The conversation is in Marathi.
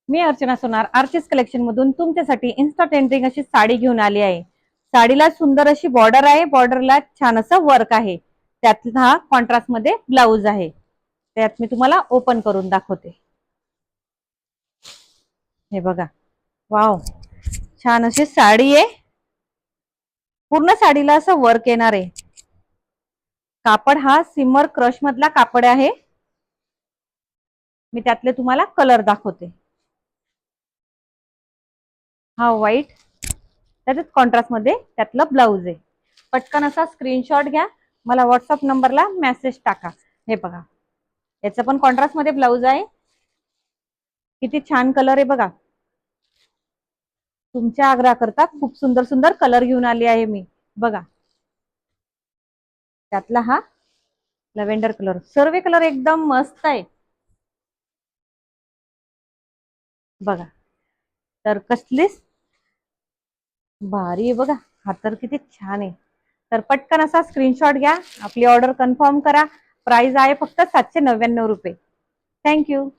मी अर्चना सोनार आर्चिस कलेक्शन मधून तुमच्यासाठी इन्स्टा ट्रेंडिंग अशी साडी घेऊन आली आहे। साडीला सुंदर अशी बॉर्डर आहे, बॉर्डरला छान असं वर्क आहे। त्यात हा कॉन्ट्रास्ट मध्ये ब्लाउज आहे। त्यात मी तुम्हाला ओपन करून दाखवते। हे बघा, वाव, छान अशी साडी आहे। पूर्ण साडीला असं वर्क येणार आहे। कापड हा सिमर क्रश मधला कापड आहे। मी त्यातले तुम्हाला कलर दाखवते। हा व्हाईट, त्याच्यात कॉन्ट्रास्ट मध्ये त्यातलं ब्लाउज आहे। पटकन असा स्क्रीनशॉट घ्या, मला व्हॉट्सअप नंबरला मेसेज टाका। हे बघा, याचं पण कॉन्ट्रास्ट मध्ये ब्लाउज आहे। किती छान कलर आहे बघा। तुमच्या आग्रहाकरता खूप सुंदर सुंदर कलर घेऊन आली आहे मी। बघा, त्यातला हा लव्हेंडर कलर, सर्व कलर एकदम मस्त आहे। बघा, तर कसलीच भारी आहे बघा। हा तर किती छान आहे। तर पटकन असा स्क्रीनशॉट घ्या, आपली ऑर्डर कन्फर्म करा। प्राइस आहे फक्त 799 रुपये। थँक्यू।